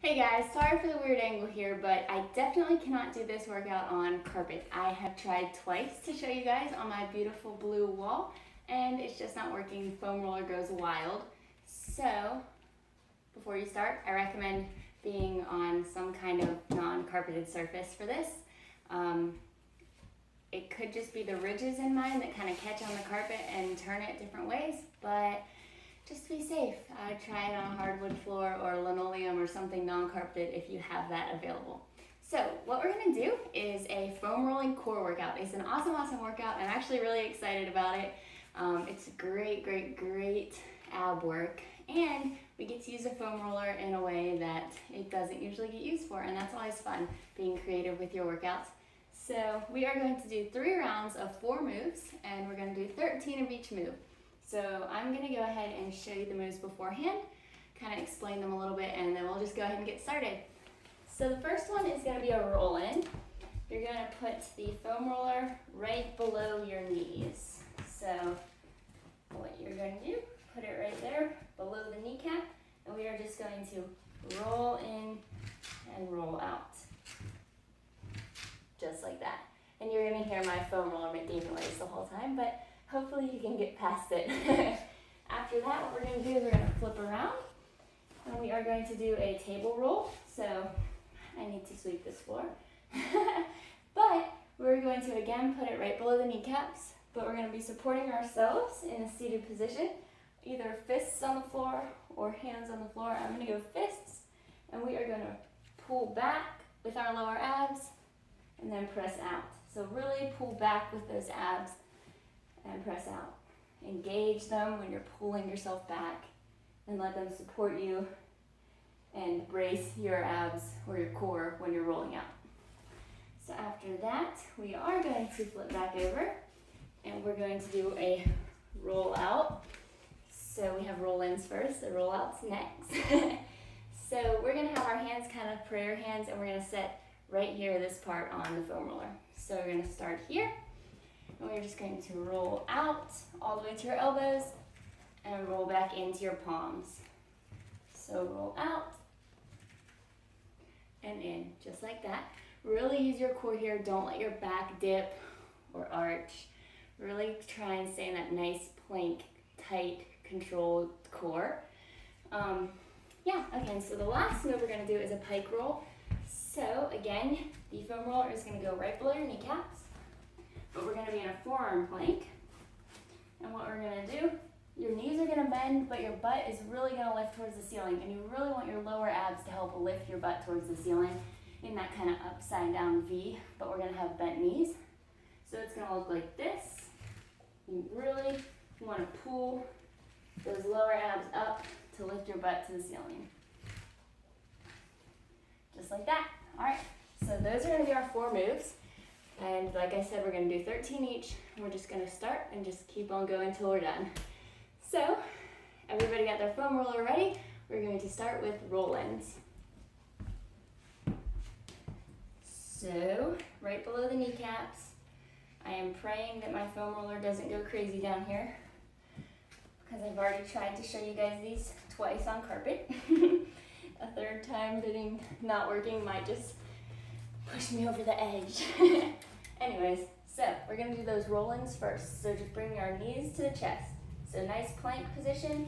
Hey guys, sorry for the weird angle here, but I definitely cannot do this workout on carpet. I have tried twice to show you guys on my beautiful blue wall, and it's just not working. Foam roller goes wild. So, before you start, I recommend being on some kind of non-carpeted surface for this. It could just be the ridges in mine that kind of catch on the carpet and turn it different ways, but just to be safe, I would try it on a hardwood floor or linoleum or something non-carpeted if you have that available. So what we're gonna do is a foam rolling core workout. It's an awesome workout. I'm actually really excited about it. It's great ab work, and we get to use a foam roller in a way that it doesn't usually get used for, and that's always fun, being creative with your workouts. So we are going to do 3 rounds of 4 moves, and we're gonna do 13 of each move. So I'm gonna go ahead and show you the moves beforehand, kind of explain them a little bit, and then we'll just go ahead and get started. So the first one is gonna be a roll in. You're gonna put the foam roller right below your knees. So what you're gonna do, put it right there below the kneecap, and we are just going to roll in and roll out. Just like that. And you're gonna hear my foam roller making noise the whole time, but hopefully you can get past it. After that, what we're going to do is we're going to flip around, and we are going to do a table roll. So I need to sweep this floor. But we're going to again put it right below the kneecaps, but we're going to be supporting ourselves in a seated position, either fists on the floor or hands on the floor. I'm going to go fists, and we are going to pull back with our lower abs and then press out. So really pull back with those abs and press out. Engage them when you're pulling yourself back, and let them support you and brace your abs or your core when you're rolling out. So after that, we are going to flip back over, and we're going to do a roll out. So we have roll ins first, the roll outs next. So we're going to have our hands kind of prayer hands, and we're going to set right here, this part on the foam roller. So we're going to start here. And we're just going to roll out all the way to your elbows and roll back into your palms. So roll out and in, just like that. Really use your core here. Don't let your back dip or arch. Really try and stay in that nice plank, tight, controlled core. Okay, so the last move we're going to do is a pike roll. So again, the foam roller is going to go right below your kneecaps. But we're going to be in a forearm plank, and what we're going to do, your knees are going to bend, but your butt is really going to lift towards the ceiling, and you really want your lower abs to help lift your butt towards the ceiling in that kind of upside down V, but we're going to have bent knees. So it's going to look like this. You really want to pull those lower abs up to lift your butt to the ceiling. Just like that. All right, so those are going to be our 4 moves. And like I said, we're going to do 13 each. And we're just going to start and just keep on going until we're done. So, everybody got their foam roller ready? We're going to start with roll-ins. So, right below the kneecaps, I am praying that my foam roller doesn't go crazy down here, because I've already tried to show you guys these twice on carpet. A third time not working might just push me over the edge. Anyways, so we're going to do those roll-ins first. So just bring our knees to the chest. So nice plank position,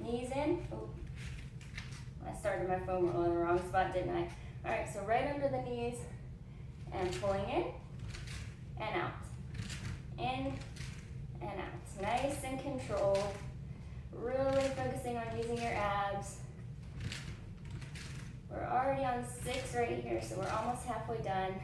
knees in. Oh, I started my foam roll in the wrong spot, didn't I? All right, so right under the knees and pulling in and out. In and out. Nice and controlled. Really focusing on using your abs. We're already on 6 right here, so we're almost halfway done.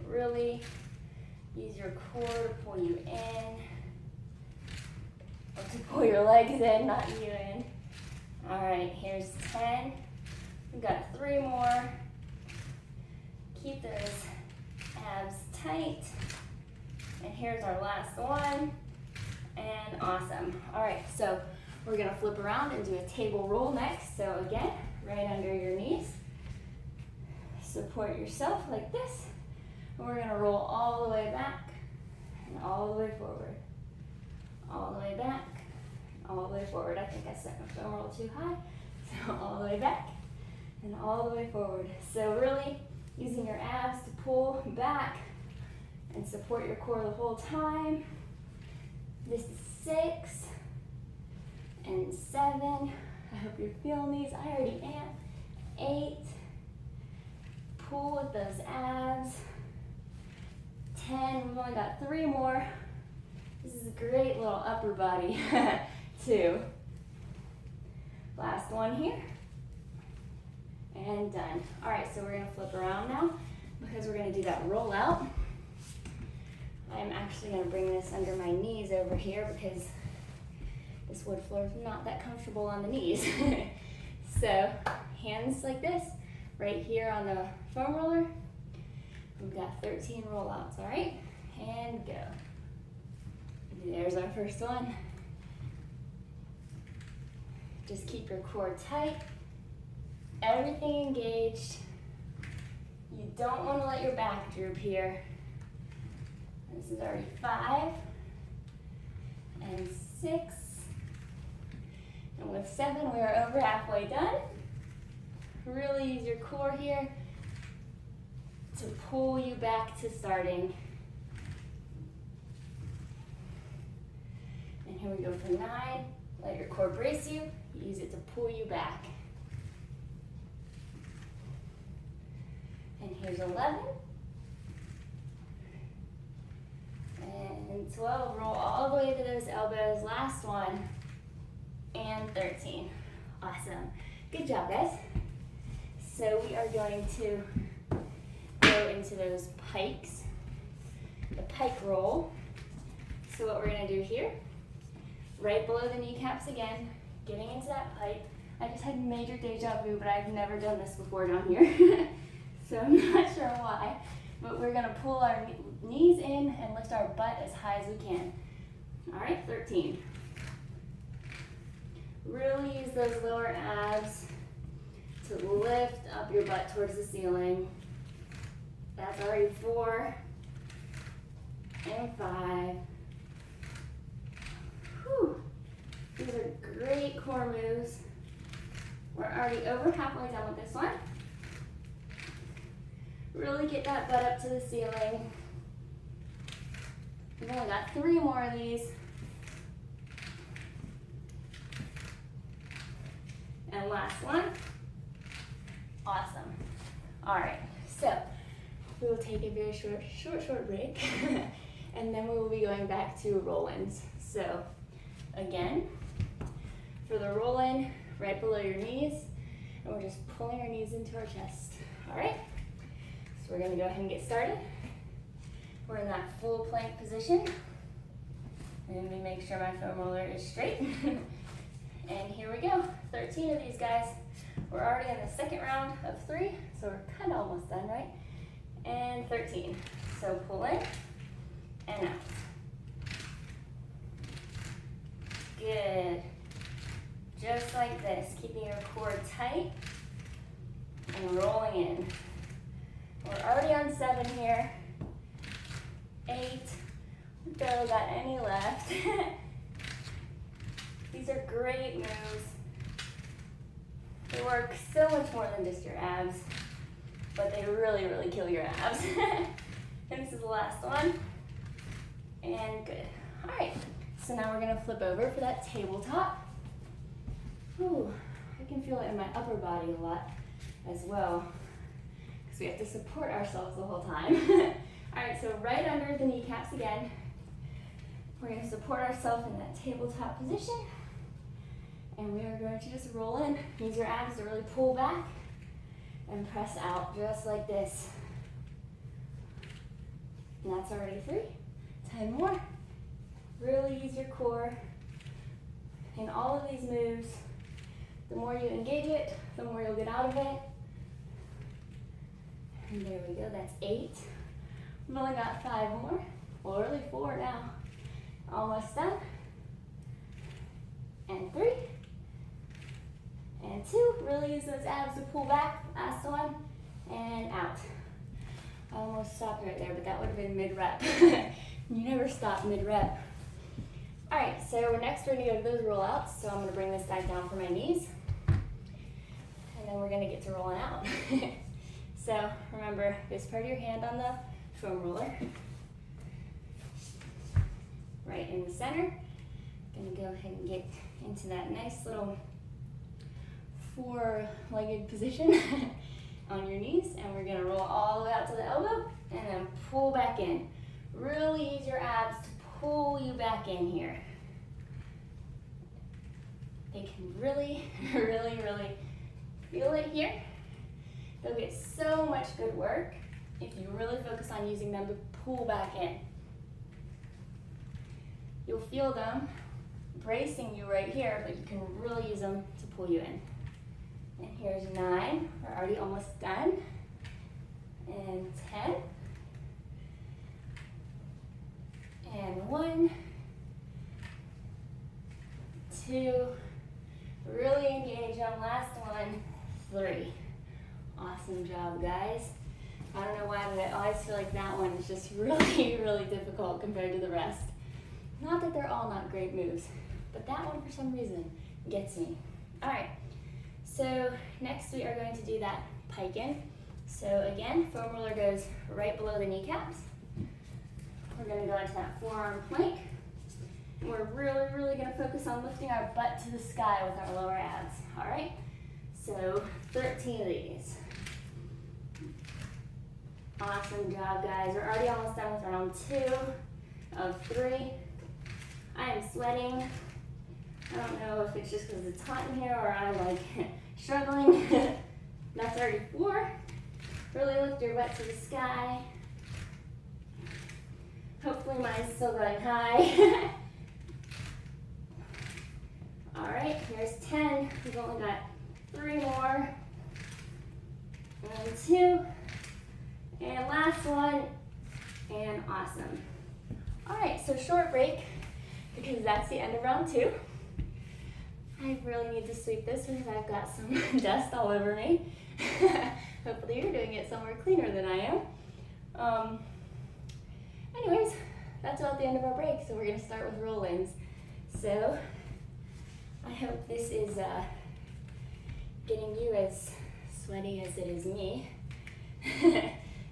Really use your core to pull you in, or to pull your legs in, not you in. All right, here's 10. We've got 3 more. Keep those abs tight. And here's our last one. And awesome. All right, so we're gonna flip around and do a table roll next. So again, right under your knees. Support yourself like this. And we're gonna roll all the way back and all the way forward. All the way back, all the way forward. I think I set my foam roll too high. So all the way back and all the way forward. So really using your abs to pull back and support your core the whole time. This is 6 and 7. I hope you're feeling these. I already am. 8. Pull with those abs. 10. We've only got 3 more. This is a great little upper body too. Last one here. And done. All right, so we're gonna flip around now because we're gonna do that roll out. I'm actually gonna bring this under my knees over here because this wood floor is not that comfortable on the knees. So hands like this, right here on the foam roller. We've got 13 rollouts, all right? And go. There's our first one. Just keep your core tight, everything engaged. You don't want to let your back droop here. This is already 5 and 6. And with 7, we are over halfway done. Really use your core here to pull you back to starting. And here we go for 9. Let your core brace you. Use it to pull you back. And here's 11. And 12. Roll all the way to those elbows. Last one. And 13. Awesome. Good job, guys. So we are going to go into those pikes. The pike roll. So what we're going to do here, right below the kneecaps again, getting into that pike. I just had major deja vu, but I've never done this before down here. So I'm not sure why. But we're gonna pull our knees in and lift our butt as high as we can. All right, 13. Really use those lower abs to lift up your butt towards the ceiling. That's already 4 and 5. Whew. These are great core moves. We're already over halfway done with this one. Really get that butt up to the ceiling. We've only got 3 more of these. And last one. Awesome. All right, so we will take a very short break. And then we will be going back to roll-ins. So again, for the roll-in, right below your knees, and we're just pulling our knees into our chest. All right, so we're gonna go ahead and get started. We're in that full plank position. And let me make sure my foam roller is straight. And here we go, 13 of these guys. We're already in the second round of 3, so we're kind of almost done, right? And 13. So pull in and out. Good. Just like this, keeping your core tight and rolling in. We're already on 7 here. 8. We barely got any left. These are great moves. They work so much more than just your abs, but they really, really kill your abs. And this is the last one. And good. All right, so now we're gonna flip over for that tabletop. Ooh, I can feel it in my upper body a lot as well, because we have to support ourselves the whole time. All right, so right under the kneecaps again. We're gonna support ourselves in that tabletop position. And we are going to just roll in. Use your abs to really pull back and press out just like this. And that's already 3. 10 more. Really use your core in all of these moves. The more you engage it, the more you'll get out of it. And there we go, that's 8. We've only got 5 more. Well, really 4 now. Almost done. And 3. And 2, really use those abs to pull back. Last one, and out. I almost stopped right there, but that would have been mid-rep. You never stop mid-rep. All right, so next we're gonna go to those rollouts. So I'm gonna bring this back down for my knees. And and then we're gonna get to rolling out. So remember, this part of your hand on the foam roller, right in the center. Gonna go ahead and get into that nice little four-legged position on your knees, and we're gonna roll all the way out to the elbow and then pull back in. Really use your abs to pull you back in here. They can really, really, really feel it here. They'll get so much good work if you really focus on using them to pull back in. You'll feel them bracing you right here, but you can really use them to pull you in. And here's 9, we're already almost done. And 10. And 1, 2, really engage them. Last one, 3. Awesome job, guys. I don't know why, but I always feel like that one is just really, really difficult compared to the rest. Not that they're all not great moves, but that one for some reason gets me. All right, so next we are going to do that pike in. So again, foam roller goes right below the kneecaps. We're gonna go into that forearm plank. And we're really, really gonna focus on lifting our butt to the sky with our lower abs, all right? So 13 of these. Awesome job, guys. We're already almost done with round 2 of 3. I am sweating. I don't know if it's just because it's hot in here or I'm like struggling. That's already 4. Really lift your butt to the sky. Hopefully mine's still going high. All right, here's 10. We've only got 3 more. And 2. And last one. And awesome. All right, so short break because that's the end of round 2. I really need to sweep this because I've got some dust all over me. Hopefully you're doing it somewhere cleaner than I am. Anyways, that's about the end of our break, so we're gonna start with roll-ins. So I hope this is getting you as sweaty as it is me.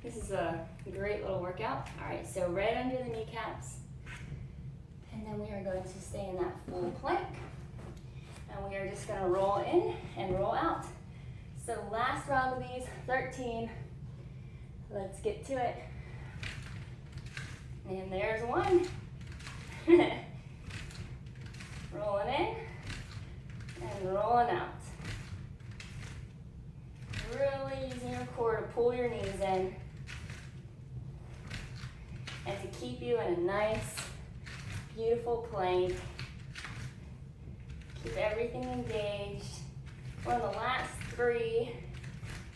This is a great little workout. All right, so right under the kneecaps, and then we are going to stay in that full plank, and we are just gonna roll in and roll out. So last round of these, 13. Let's get to it. And there's 1. Rolling in and rolling out. Really using your core to pull your knees in and to keep you in a nice, beautiful plank. Keep everything engaged. We're on the last 3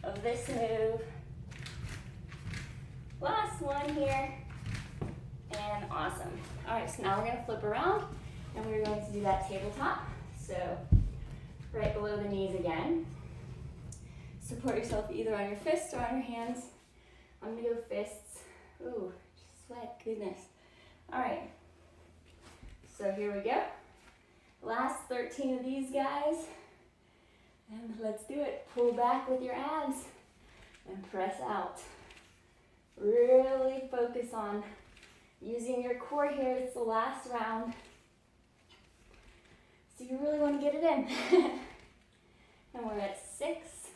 of this move. Last one here. And awesome. All right, so now we're gonna flip around and we're going to do that tabletop. So right below the knees again. Support yourself either on your fists or on your hands. I'm gonna go fists. Ooh, sweat, goodness. All right, so here we go. Last 13 of these guys. And let's do it. Pull back with your abs and press out. Really focus on using your core here. It's the last round. So you really want to get it in. And we're at 6.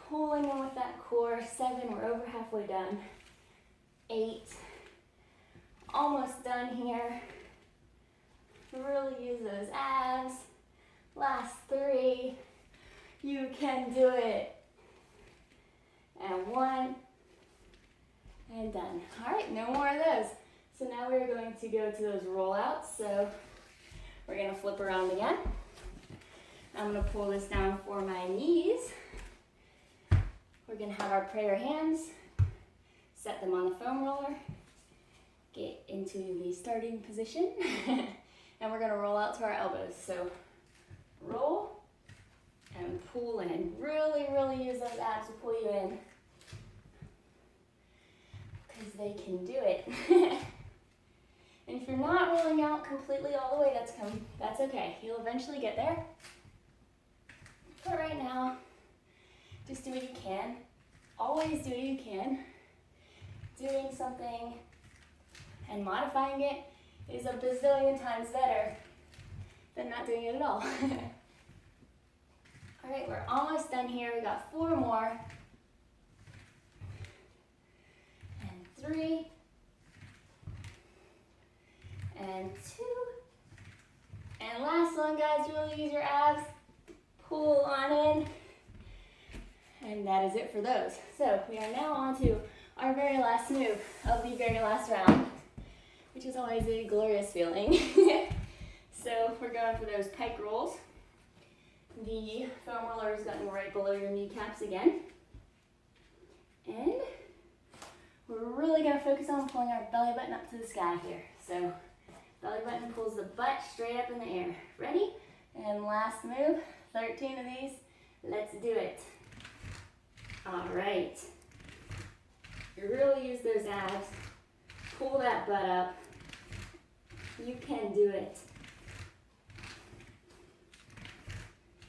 Pulling in with that core. 7, we're over halfway done. 8. Almost done here. Really use those abs. Last 3. You can do it. And 1. And done. All right, no more of those. So now we're going to go to those rollouts. So we're gonna flip around again. I'm gonna pull this down for my knees. We're gonna have our prayer hands, set them on the foam roller, get into the starting position, and we're gonna roll out to our elbows. So roll and pull in. Really, really use those abs to pull you in. Because they can do it. And if you're not rolling out completely all the way, that's okay. You'll eventually get there. But right now, Just do what you can. Always do what you can. Doing something and modifying it is a bazillion times better than not doing it at all. All right, we're almost done here. We got 4 more. And 3. And 2. And last one, guys, really use your abs. Pull on in. And that is it for those. So we are now on to our very last move of the very last round, which is always a glorious feeling. So we're going for those pike rolls. The foam roller is going right below your kneecaps again. And we're really going to focus on pulling our belly button up to the sky here. So belly button pulls the butt straight up in the air. Ready? And last move, 13 of these. Let's do it. All right. You really use those abs. Pull that butt up. You can do it.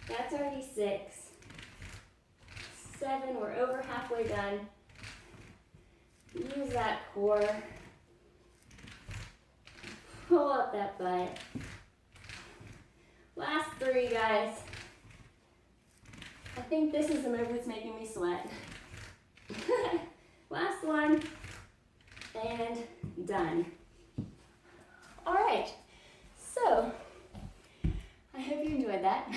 That's already 6. 7, we're over halfway done. Use that core. Pull up that butt. Last 3, guys. I think this is the move that's making me sweat. Last one. And done. All right. So, I hope you enjoyed that.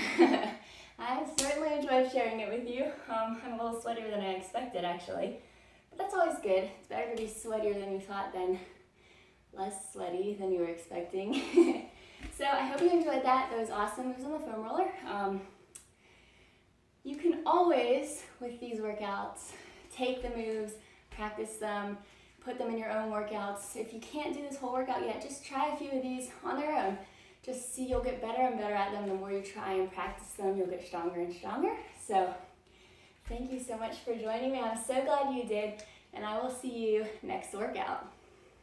I certainly enjoyed sharing it with you. I'm a little sweatier than I expected, actually. But that's always good. It's better to be sweatier than you thought than less sweaty than you were expecting. So I hope you enjoyed that. Those awesome moves on the foam roller. You can always, with these workouts, take the moves, practice them, put them in your own workouts. If you can't do this whole workout yet, just try a few of these on their own. Just see, you'll get better and better at them. The more you try and practice them, you'll get stronger and stronger. So thank you so much for joining me. I'm so glad you did, and I will see you next workout.